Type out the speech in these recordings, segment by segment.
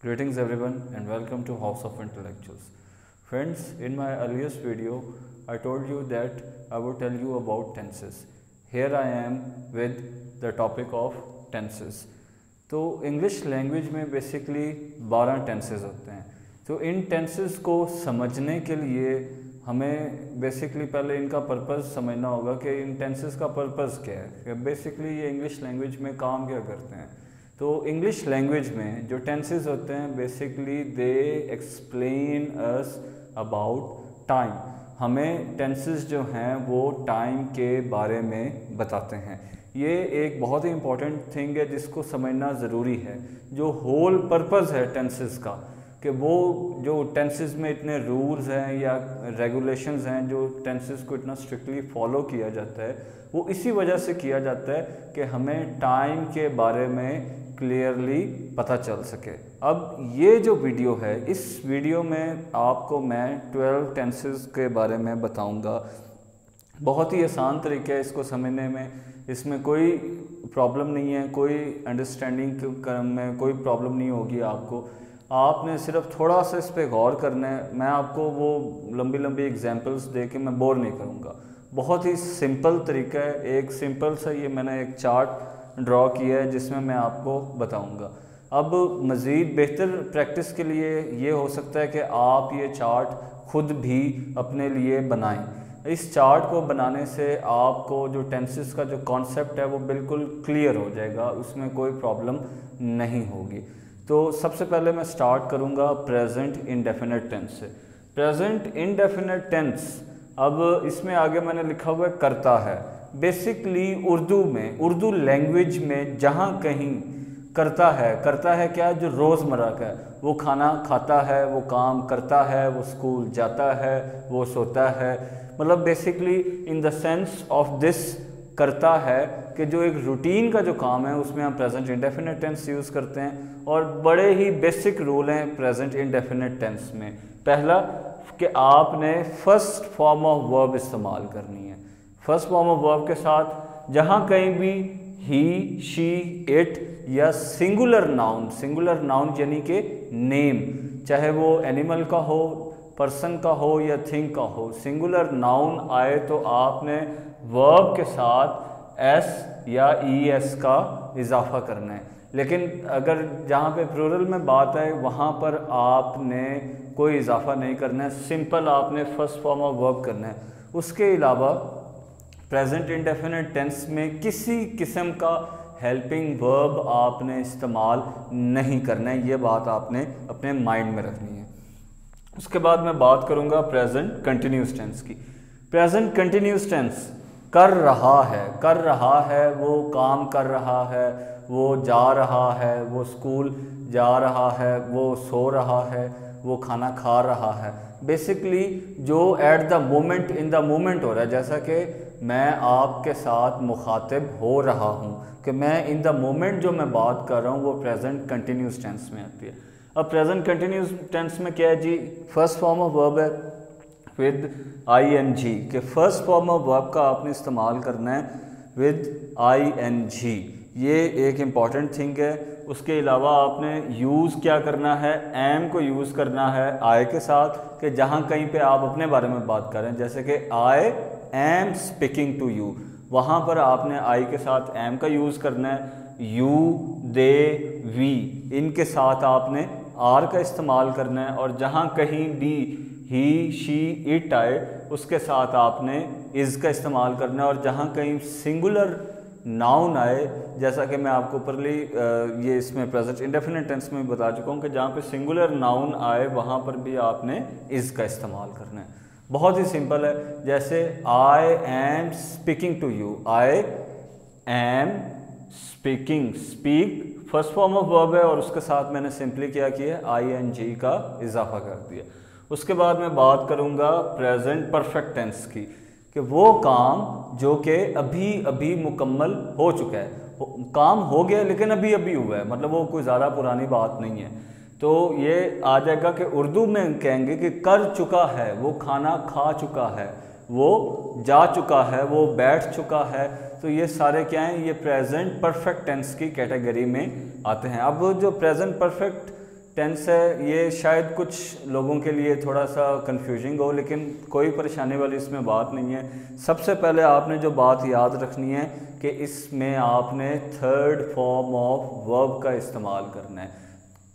Greetings everyone and welcome to House of Intellectuals. Friends, in my earliest video, I told you that I would tell you about tenses. Here I am with the topic of tenses. तो English language में basically 12 tenses होते हैं। तो इन tenses को समझने के लिए हमें बेसिकली पहले इनका पर्पस समझना होगा कि इन टेंसेस का पर्पस क्या है। बेसिकली ये इंग्लिश लैंग्वेज में काम क्या करते हैं। तो इंग्लिश लैंग्वेज में जो टेंसेस होते हैं basically they explain us about time. हमें टेंसेस जो हैं वो टाइम के बारे में बताते हैं। ये एक बहुत ही इम्पॉर्टेंट थिंग है जिसको समझना ज़रूरी है। जो होल पर्पस है टेंसेस का कि वो जो टेंसेस में इतने रूल्स हैं या रेगुलेशंस हैं जो टेंसेस को इतना स्ट्रिक्टली फॉलो किया जाता है वो इसी वजह से किया जाता है कि हमें टाइम के बारे में क्लियरली पता चल सके। अब ये जो वीडियो है इस वीडियो में आपको मैं 12 टेंसेस के बारे में बताऊंगा। बहुत ही आसान तरीका है इसको समझने में, इसमें कोई प्रॉब्लम नहीं है, कोई अंडरस्टैंडिंग में कोई प्रॉब्लम नहीं होगी आपको। आपने सिर्फ थोड़ा सा इस पर गौर करना है। मैं आपको वो लंबी लंबी एग्जांपल्स दे के मैं बोर नहीं करूँगा। बहुत ही सिंपल तरीका है, एक सिंपल सा ये मैंने एक चार्ट ड्रॉ किया है जिसमें मैं आपको बताऊंगा। अब मज़ीद बेहतर प्रैक्टिस के लिए ये हो सकता है कि आप ये चार्ट खुद भी अपने लिए बनाएं। इस चार्ट को बनाने से आपको जो टेंसेस का जो कॉन्सेप्ट है वो बिल्कुल क्लियर हो जाएगा, उसमें कोई प्रॉब्लम नहीं होगी। तो सबसे पहले मैं स्टार्ट करूँगा प्रेजेंट इंडेफिनिट टेंस से। प्रेजेंट इंडेफिनिट टेंस, अब इसमें आगे मैंने लिखा हुआ है करता है। बेसिकली उर्दू में, उर्दू लैंग्वेज में जहाँ कहीं करता है क्या, जो रोज़मर्रा का है, वो खाना खाता है, वो काम करता है, वो स्कूल जाता है, वो सोता है, मतलब basically in the sense of this करता है कि जो एक रूटीन का जो काम है उसमें हम प्रेजेंट इंडेफिनिट टेंस यूज़ करते हैं। और बड़े ही बेसिक रूल हैं प्रेजेंट इंडेफिनिट टेंस में। पहला कि आपने फर्स्ट फॉर्म ऑफ वर्ब इस्तेमाल करनी है। फर्स्ट फॉर्म ऑफ वर्ब के साथ जहाँ कहीं भी ही, शी, इट या सिंगुलर नाउन यानी कि नेम, चाहे वो एनिमल का हो, पर्सन का हो या थिंग का हो, सिंगुलर नाउन आए तो आपने वर्ब के साथ एस या ई एस का इजाफा करना है। लेकिन अगर जहाँ पे प्लूरल में बात है वहाँ पर आपने कोई इजाफा नहीं करना है, सिंपल आपने फर्स्ट फॉर्म ऑफ वर्ब करना है। उसके अलावा प्रेजेंट इंडेफिनिट टेंस में किसी किस्म का हेल्पिंग वर्ब आपने इस्तेमाल नहीं करना है, ये बात आपने अपने माइंड में रखनी है। उसके बाद मैं बात करूँगा प्रेजेंट कंटिन्यूस टेंस की। प्रेजेंट कंटिन्यूस टेंस कर रहा है, वो काम कर रहा है, वो जा रहा है, वो स्कूल जा रहा है, वो सो रहा है, वो खाना खा रहा है। बेसिकली जो at the moment, in the moment हो रहा है, जैसा कि मैं आपके साथ मुखातिब हो रहा हूँ कि मैं इन द मोमेंट जो मैं बात कर रहा हूँ वो प्रेजेंट कंटिन्यूस टेंस में आती है। अब प्रेजेंट कंटिन्यूस टेंस में क्या है जी, फर्स्ट फॉर्म ऑफ वर्ब है विद आई एन जी, कि फर्स्ट फॉर्म ऑफ वर्ब का आपने इस्तेमाल करना है विद आई एन जी। ये एक इम्पॉर्टेंट थिंग है। उसके अलावा आपने यूज़ क्या करना है, एम को यूज़ करना है आई के साथ, कि जहाँ कहीं पे आप अपने बारे में बात कर रहे हैं, जैसे कि I am speaking to you, वहाँ पर आपने आई के साथ एम का यूज़ करना है। यू, दे, वी, इनके साथ आपने आर का इस्तेमाल करना है। और जहाँ कहीं भी ही, शी, इट आए उसके साथ आपने इज़ का इस्तेमाल करना है। और जहाँ कहीं सिंगुलर नाउन आए, जैसा कि मैं आपको ऊपरली ये इसमें प्रेजेंट इंडेफिनिट टेंस में बता चुका हूँ कि जहाँ पे सिंगुलर नाउन आए वहाँ पर भी आपने इज़ का इस्तेमाल करना है। बहुत ही सिंपल है। जैसे I am speaking to you, I am speaking, speak first form of verb है और उसके साथ मैंने सिंपली क्या किया, आई एन जी का इजाफा कर दिया। उसके बाद मैं बात करूँगा प्रेजेंट परफेक्ट टेंस की, कि वो काम जो कि अभी अभी मुकम्मल हो चुका है, काम हो गया लेकिन अभी अभी हुआ है, मतलब वो कोई ज़्यादा पुरानी बात नहीं है। तो ये आ जाएगा कि उर्दू में कहेंगे कि कर चुका है, वो खाना खा चुका है, वो जा चुका है, वो बैठ चुका है। तो ये सारे क्या हैं, ये प्रेजेंट परफेक्ट टेंस की कैटेगरी में आते हैं। अब जो प्रेजेंट परफेक्ट टेंस है ये शायद कुछ लोगों के लिए थोड़ा सा कंफ्यूजिंग हो, लेकिन कोई परेशानी वाली इसमें बात नहीं है। सबसे पहले आपने जो बात याद रखनी है कि इसमें आपने थर्ड फॉर्म ऑफ वर्ब का इस्तेमाल करना है।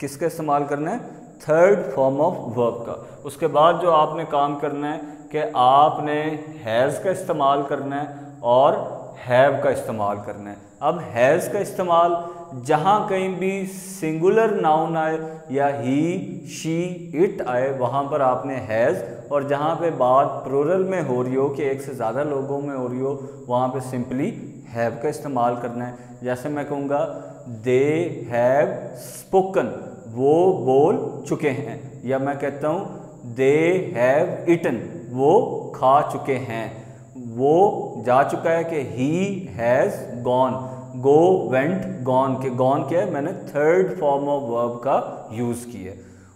किसका इस्तेमाल करना है? थर्ड फॉर्म ऑफ वर्ब का। उसके बाद जो आपने काम करना है कि आपने हैज़ का इस्तेमाल करना है और हैव का इस्तेमाल करना है। अब हैज़ का इस्तेमाल जहाँ कहीं भी सिंगुलर नाउन आए या ही, शी, इट आए वहाँ पर आपने हैज़, और जहाँ पे बात प्लूरल में हो रही हो कि एक से ज़्यादा लोगों में हो रही हो वहाँ पे सिंपली हैव का इस्तेमाल करना है। जैसे मैं कहूँगा दे हैव स्पोकन, वो बोल चुके हैं, या मैं कहता हूँ दे हैव इटन, वो खा चुके हैं। वो जा चुका है कि he has gone, go, went, gone के गॉन क्या है, मैंने थर्ड फॉर्म ऑफ वर्ब का यूज़ किया।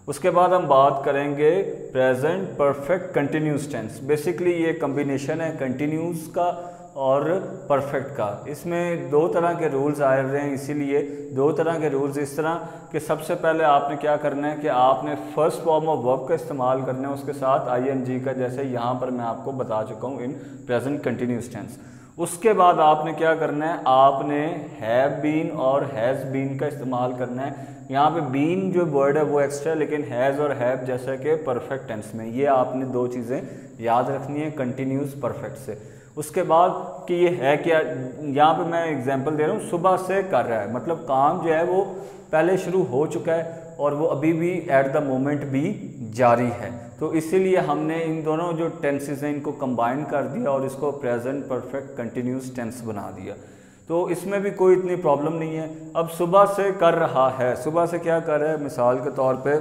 उसके बाद हम बात करेंगे present perfect continuous tense. Basically ये कम्बिनेशन है कंटिन्यूस का और परफेक्ट का। इसमें दो तरह के रूल्स आए हुए हैं, इसीलिए दो तरह के रूल्स इस तरह कि सबसे पहले आपने क्या करना है कि आपने फर्स्ट फॉर्म ऑफ वर्ब का इस्तेमाल करना है उसके साथ आईएनजी का, जैसे यहाँ पर मैं आपको बता चुका हूँ इन प्रेजेंट कंटिन्यूस टेंस। उसके बाद आपने क्या करना है, आपने हैव बीन और हैज़ बीन का इस्तेमाल करना है। यहाँ पे बीन जो वर्ड है वो एक्स्ट्रा, लेकिन हैज़ और हैव जैसे कि परफेक्ट टेंस में, ये आपने दो चीज़ें याद रखनी है कंटिन्यूस परफेक्ट से। उसके बाद कि ये है क्या, यहाँ पे मैं एग्जांपल दे रहा हूँ, सुबह से कर रहा है, मतलब काम जो है वो पहले शुरू हो चुका है और वो अभी भी एट द मोमेंट भी जारी है। तो इसीलिए हमने इन दोनों जो टेंसेस हैं इनको कंबाइन कर दिया और इसको प्रेजेंट परफेक्ट कंटिन्यूस टेंस बना दिया। तो इसमें भी कोई इतनी प्रॉब्लम नहीं है। अब सुबह से कर रहा है, सुबह से क्या कर रहा है, मिसाल के तौर पे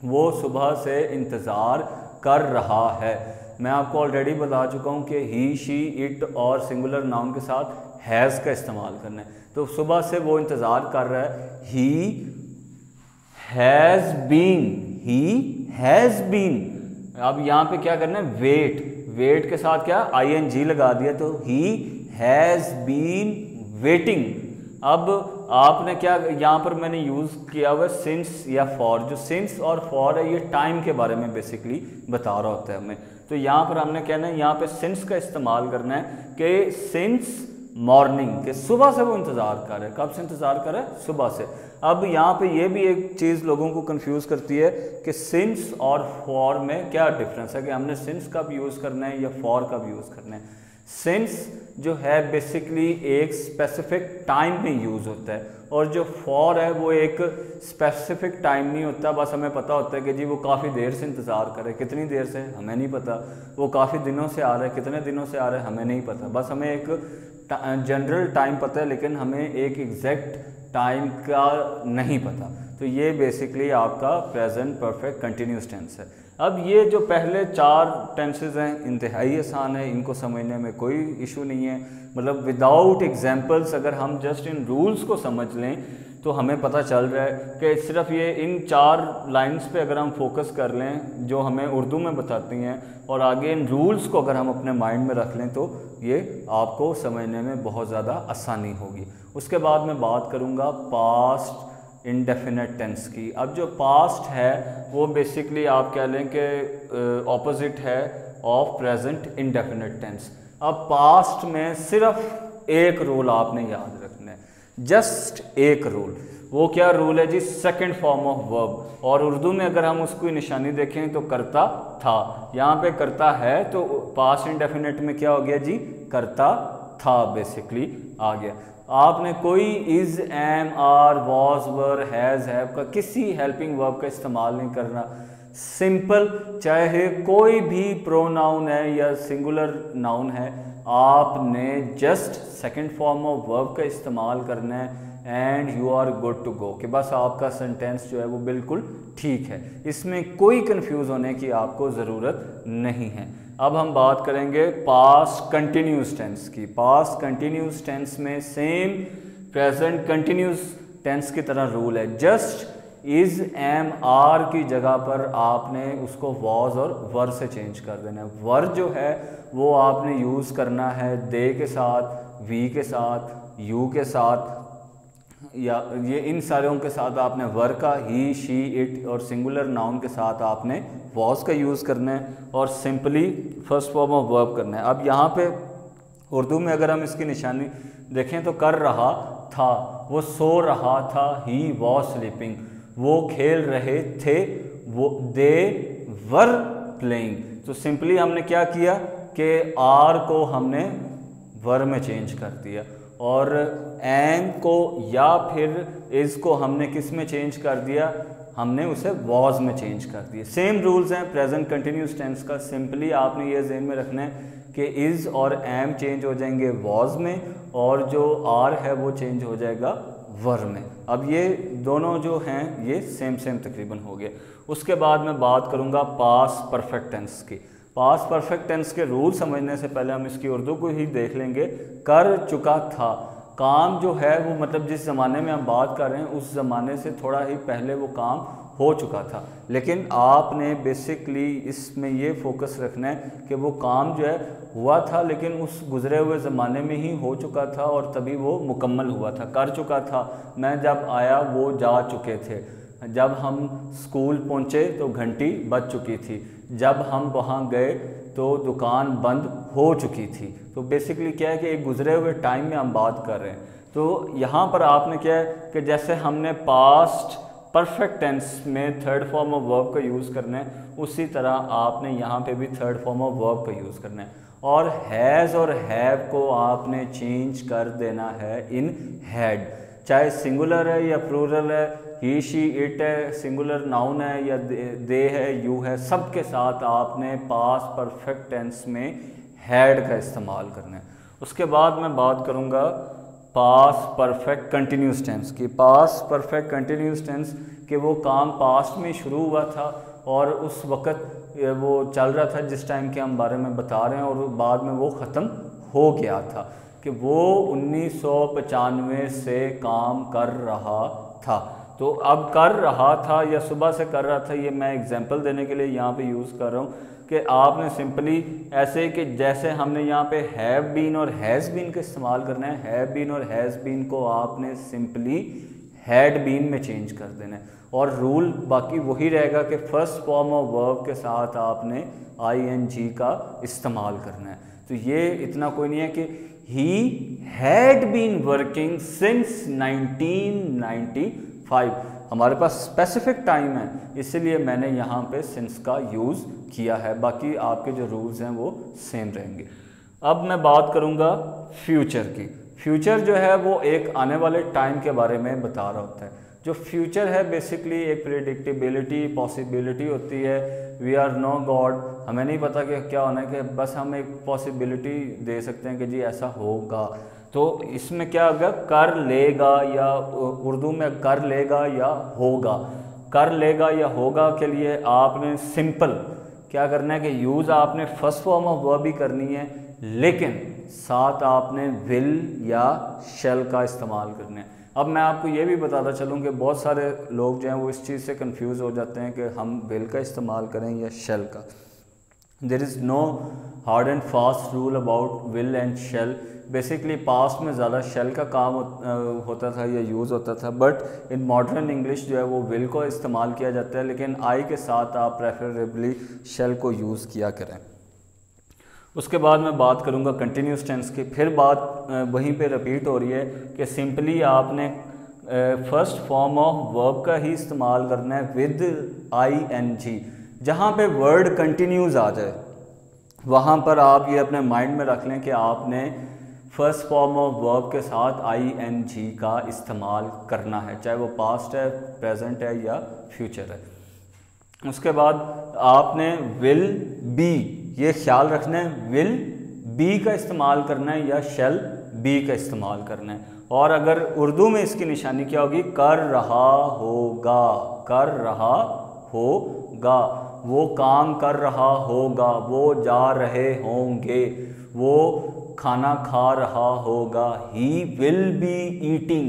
वो सुबह से इंतज़ार कर रहा है। मैं आपको ऑलरेडी बता चुका हूँ कि ही, शी, इट और सिंगुलर नाउन के साथ हैज़ का इस्तेमाल करना है। तो सुबह से वो इंतज़ार कर रहा है, he has been, he has been. अब यहाँ पे क्या करना है, वेट, वेट के साथ क्या आईएनजी लगा दिया, तो ही हैज़ बीन वेटिंग। अब आपने क्या यहाँ पर मैंने यूज़ किया हुआ सिंस या फॉर। जो सिंस और फॉर है ये टाइम के बारे में बेसिकली बता रहा होता है हमें। तो यहाँ पर हमने कहना है यहाँ पे सिंस का इस्तेमाल करना है कि सिंस मॉर्निंग, के सुबह से वो इंतज़ार कर रहे हैं। कब से इंतज़ार कर रहे हैं? सुबह से। अब यहाँ पे ये भी एक चीज़ लोगों को कंफ्यूज करती है कि सिंस और फॉर में क्या डिफरेंस है, कि हमने सिंस कब यूज़ करना है या फॉर कब यूज़ करना है। सिंस जो है बेसिकली एक स्पेसिफिक टाइम में यूज़ होता है, और जो फॉर है वो एक स्पेसिफिक टाइम नहीं होता। बस हमें पता होता है कि जी वो काफ़ी देर से इंतज़ार करे, कितनी देर से हमें नहीं पता, वो काफ़ी दिनों से आ रहा है, कितने दिनों से आ रहा है हमें नहीं पता, बस हमें एक जनरल टाइम पता है, लेकिन हमें एक एग्जैक्ट टाइम का नहीं पता। तो ये बेसिकली आपका प्रेजेंट परफेक्ट कंटिन्यूस टेंस है। अब ये जो पहले चार टेंसेस हैं इंतहाई आसान है, इनको समझने में कोई इशू नहीं है। मतलब विदाउट एग्जांपल्स अगर हम जस्ट इन रूल्स को समझ लें तो हमें पता चल रहा है कि सिर्फ ये इन चार लाइंस पे अगर हम फोकस कर लें जो हमें उर्दू में बताती हैं, और आगे इन रूल्स को अगर हम अपने माइंड में रख लें तो ये आपको समझने में बहुत ज़्यादा आसानी होगी। उसके बाद मैं बात करूँगा पास्ट इंडेफिनेट टेंस की। अब जो पास्ट है वो बेसिकली आप कह लें कि ऑपोजिट है ऑफ प्रेजेंट इंडेफिनेट टेंस। अब पास्ट में सिर्फ एक रूल आपने याद रखना है, जस्ट एक रूल। वो क्या रूल है जी? Second form of verb. और उर्दू में अगर हम उसकी निशानी देखें तो करता था, यहाँ पे करता है, तो पास्ट इंडेफिनेट में क्या हो गया जी? करता था बेसिकली आ गया। आपने कोई is, am, are, was, were, has, have का किसी हेल्पिंग वर्ब का इस्तेमाल नहीं करना। सिंपल, चाहे कोई भी प्रोनाउन है या सिंगुलर नाउन है, आपने just second form of verb का इस्तेमाल करना है and you are good to go, कि बस आपका सेंटेंस जो है वो बिल्कुल ठीक है। इसमें कोई कंफ्यूज होने की आपको ज़रूरत नहीं है। अब हम बात करेंगे पास्ट कंटिन्यूस टेंस की। पास्ट कंटिन्यूस टेंस में सेम प्रेजेंट कंटिन्यूस टेंस की तरह रूल है। जस्ट इज, एम, आर की जगह पर आपने उसको वॉज और वर से चेंज कर देना है। वर जो है वो आपने यूज़ करना है दे के साथ, वी के साथ, यू के साथ, या ये इन सारों के साथ आपने वर का ही, शी, इट और सिंगुलर नाउन के साथ आपने वॉज का यूज़ करना है और simply first form of verb करना है। अब यहाँ पे उर्दू में अगर हम इसकी निशानी देखें तो कर रहा था, वो सो रहा था, ही वॉज स्लीपिंग, वो खेल रहे थे, वो दे वर प्लेइंग। तो सिंपली हमने क्या किया कि आर को हमने वर में चेंज कर दिया और एम को या फिर इस को हमने किस में चेंज कर दिया, हमने उसे वॉज में चेंज कर दिया। सेम रूल्स हैं प्रेजेंट कंटिन्यूस टेंस का। सिंपली आपने ये ज़हन में रखना है कि इज़ और एम चेंज हो जाएंगे वॉज में और जो आर है वो चेंज हो जाएगा वर में। अब ये दोनों जो हैं ये सेम तकरीबन हो गए। उसके बाद मैं बात करूँगा पास परफेक्ट टेंस की। पास परफेक्ट टेंस के रूल समझने से पहले हम इसकी उर्दू को ही देख लेंगे। कर चुका था, काम जो है वो मतलब जिस ज़माने में हम बात कर रहे हैं उस ज़माने से थोड़ा ही पहले वो काम हो चुका था, लेकिन आपने बेसिकली इसमें ये फोकस रखना है कि वो काम जो है हुआ था लेकिन उस गुज़रे हुए ज़माने में ही हो चुका था और तभी वो मुकम्मल हुआ था। कर चुका था, मैं जब आया वो जा चुके थे, जब हम स्कूल पहुँचे तो घंटी बज चुकी थी, जब हम वहाँ गए तो दुकान बंद हो चुकी थी। तो बेसिकली क्या है कि एक गुज़रे हुए टाइम में हम बात कर रहे हैं। तो यहाँ पर आपने क्या है कि जैसे हमने पास्ट परफेक्ट टेंस में थर्ड फॉर्म ऑफ वर्ब का यूज़ करना है, उसी तरह आपने यहाँ पे भी थर्ड फॉर्म ऑफ वर्ब का यूज़ करना है और हैज़ और हैव को आपने चेंज कर देना है इन हैड। चाहे सिंगुलर है या प्लूरल है, ही, शी, इट है, सिंगुलर नाउन है या दे है, यू है, सब के साथ आपने पास परफेक्ट टेंस में हैड का इस्तेमाल करना है। उसके बाद मैं बात करूँगा पास परफेक्ट कंटिन्यूस टेंस की। पास परफेक्ट कंटिन्यूस टेंस कि वो काम पास्ट में शुरू हुआ था और उस वक़्त वो चल रहा था जिस टाइम के हम बारे में बता रहे हैं और बाद में वो ख़त्म हो गया था, कि वो 1995 से काम कर रहा था। तो अब कर रहा था या सुबह से कर रहा था, ये मैं एग्जांपल देने के लिए यहाँ पे यूज़ कर रहा हूँ कि आपने सिंपली ऐसे कि जैसे हमने यहाँ पे हैव बीन और हैज़ बीन का इस्तेमाल करना है, हैव बीन और हैज़ बीन को आपने सिंपली हैड बीन में चेंज कर देना है और रूल बाकी वही रहेगा कि फर्स्ट फॉर्म ऑफ वर्ब के साथ आपने ING का इस्तेमाल करना है। तो ये इतना कोई नहीं है कि he had been working since 1995, हमारे पास स्पेसिफिक टाइम है इसलिए मैंने यहाँ पे सिंस का यूज़ किया है, बाकी आपके जो रूल्स हैं वो सेम रहेंगे। अब मैं बात करूँगा फ्यूचर की। फ्यूचर जो है वो एक आने वाले टाइम के बारे में बता रहा होता है। जो फ्यूचर है बेसिकली एक प्रेडिक्टेबिलिटी, पॉसिबिलिटी होती है। वी आर नो गॉड, हमें नहीं पता कि क्या होना है, कि बस हम एक पॉसिबिलिटी दे सकते हैं कि जी ऐसा होगा। तो इसमें क्या होगा, कर लेगा या उर्दू में कर लेगा या होगा। कर लेगा या होगा के लिए आपने सिंपल क्या करना है कि यूज़ आपने फर्स्ट फॉर्म ऑफ वर्ब ही करनी है, लेकिन साथ आपने विल या शेल का इस्तेमाल करना है। अब मैं आपको ये भी बताता चलूँ कि बहुत सारे लोग जो हैं वो इस चीज़ से कंफ्यूज हो जाते हैं कि हम विल का इस्तेमाल करें या शेल का। There is no hard and fast rule about will and shall. Basically past में ज़्यादा शेल का काम होता था या यूज़ होता था, बट इन मॉडर्न इंग्लिश जो है वो विल को इस्तेमाल किया जाता है, लेकिन आई के साथ आप प्रेफरेबली शेल को यूज़ किया करें। उसके बाद मैं बात करूँगा कंटिन्यूस टेंस की। फिर बात वहीं पे रिपीट हो रही है कि सिंपली आपने फर्स्ट फॉर्म ऑफ वर्ब का ही इस्तेमाल करना है विद ING। जहाँ पे वर्ड कंटिन्यूस आ जाए वहाँ पर आप ये अपने माइंड में रख लें कि आपने फर्स्ट फॉर्म ऑफ वर्ब के साथ ING का इस्तेमाल करना है, चाहे वो पास्ट है, प्रेजेंट है या फ्यूचर है। उसके बाद आपने विल बी, ये ख्याल रखना है विल बी का इस्तेमाल करना है या शेल बी का इस्तेमाल करना है। और अगर उर्दू में इसकी निशानी क्या होगी, कर रहा होगा, कर रहा होगा, वो काम कर रहा होगा, वो जा रहे होंगे, वो खाना खा रहा होगा, he will be eating,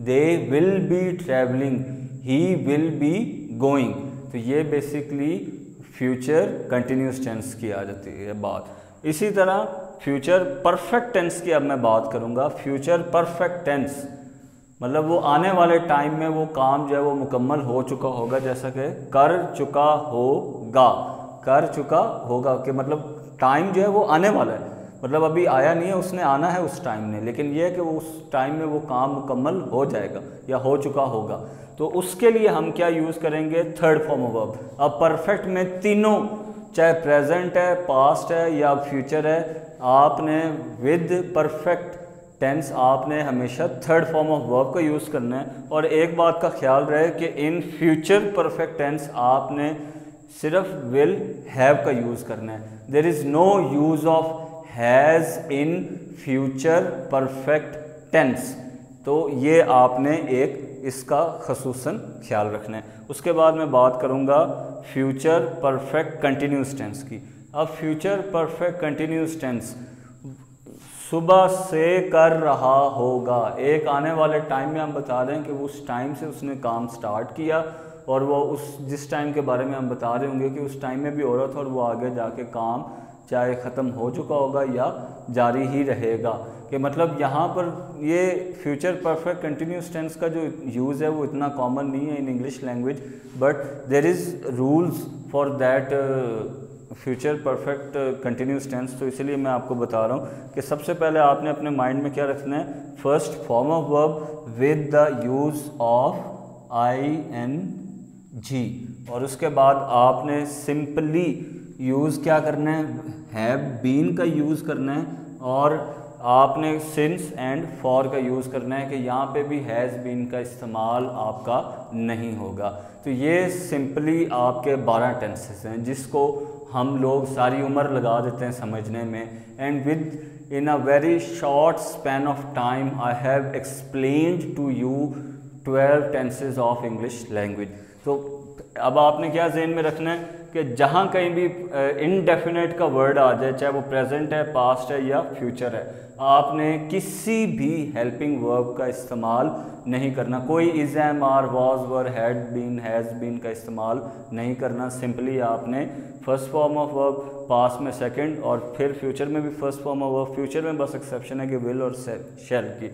they will be travelling, he will be going. तो ये बेसिकली फ्यूचर कंटिन्यूस टेंस की आ जाती है बात। इसी तरह फ्यूचर परफेक्ट टेंस की अब मैं बात करूंगा। फ्यूचर परफेक्ट टेंस मतलब वो आने वाले टाइम में वो काम जो है वो मुकम्मल हो चुका होगा, जैसा कि कर चुका होगा, कर चुका होगा कि मतलब टाइम जो है वो आने वाला है, मतलब अभी आया नहीं है, उसने आना है उस टाइम में, लेकिन ये है कि वो उस टाइम में वो काम मुकम्मल हो जाएगा या हो चुका होगा। तो उसके लिए हम क्या यूज़ करेंगे, थर्ड फॉर्म ऑफ वर्ब। अब परफेक्ट में तीनों, चाहे प्रेजेंट है, पास्ट है या फ्यूचर है, आपने विद परफेक्ट टेंस आपने हमेशा थर्ड फॉर्म ऑफ वर्ब का यूज़ करना है। और एक बात का ख्याल रहे कि इन फ्यूचर परफेक्ट टेंस आपने सिर्फ विल हैव का यूज़ करना है। There is no use of has in future perfect tense. तो ये आपने एक इसका खसूसन ख्याल रखना है। उसके बाद मैं बात करूँगा फ्यूचर परफेक्ट कंटिन्यूस टेंस की। अब फ्यूचर परफेक्ट कंटिन्यूस टेंस सुबह से कर रहा होगा, एक आने वाले टाइम में हम बता रहे हैं कि उस टाइम से उसने काम स्टार्ट किया और वो उस जिस टाइम के बारे में हम बता रहे होंगे कि उस टाइम में भी हो रहा था और वो आगे जाके काम चाहे ख़त्म हो चुका होगा या जारी ही रहेगा। कि मतलब यहाँ पर ये फ्यूचर परफेक्ट कंटिन्यूस टेंस का जो यूज़ है वो इतना कॉमन नहीं है in English language, but there is rules for that future perfect continuous tense. तो इसीलिए मैं आपको बता रहा हूँ कि सबसे पहले आपने अपने माइंड में क्या रखना है, first form of verb with the use of ing, और उसके बाद आपने सिंपली यूज़ क्या करना है, हैव बीन का यूज़ करना है, और आपने सिंस एंड फॉर का यूज़ करना है कि यहाँ पे भी हैज़ बीन का इस्तेमाल आपका नहीं होगा। तो ये सिंपली आपके 12 टेंसेस हैं जिसको हम लोग सारी उम्र लगा देते हैं समझने में। And within a very short span of time I have explained to you 12 tenses of English language. तो अब आपने क्या ज़हन में रखना है कि जहाँ कहीं भी इनडेफिनेट का वर्ड आ जाए, चाहे वो प्रेजेंट है, पास्ट है या फ्यूचर है, आपने किसी भी हेल्पिंग वर्ब का इस्तेमाल नहीं करना। कोई is, am, are, was, were, had been, has been का इस्तेमाल नहीं करना। सिंपली आपने first form of verb, past में सेकंड, और फिर फ्यूचर में भी first form of verb. Future में बस एक्सेप्शन है कि विल और शैल की।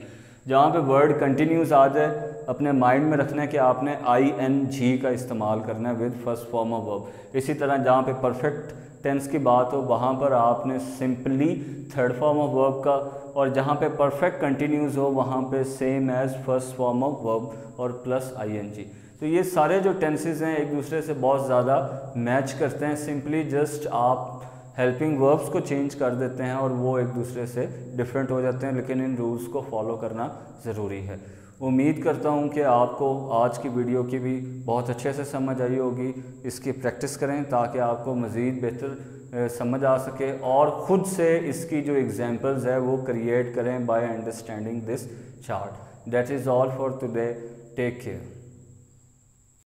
जहाँ पे वर्ड कंटिन्यूस आ जाए अपने माइंड में रखना है कि आपने ing का इस्तेमाल करना है with first form of verb. इसी तरह जहाँ पे परफेक्ट टेंस की बात हो वहाँ पर आपने simply third form of verb का, और जहाँ पे परफेक्ट कंटिन्यूस हो वहाँ पे same as first form of verb और प्लस ing। तो ये सारे जो टेंसेस हैं एक दूसरे से बहुत ज़्यादा मैच करते हैं। सिंपली जस्ट आप हेल्पिंग वर्ब्स को चेंज कर देते हैं और वो एक दूसरे से डिफरेंट हो जाते हैं, लेकिन इन रूल्स को फॉलो करना ज़रूरी है। उम्मीद करता हूँ कि आपको आज की वीडियो की भी बहुत अच्छे से समझ आई होगी। इसकी प्रैक्टिस करें ताकि आपको मज़ीद बेहतर समझ आ सके, और ख़ुद से इसकी जो एग्जांपल्स है वो क्रिएट करें by understanding this chart. That is all for today. Take care.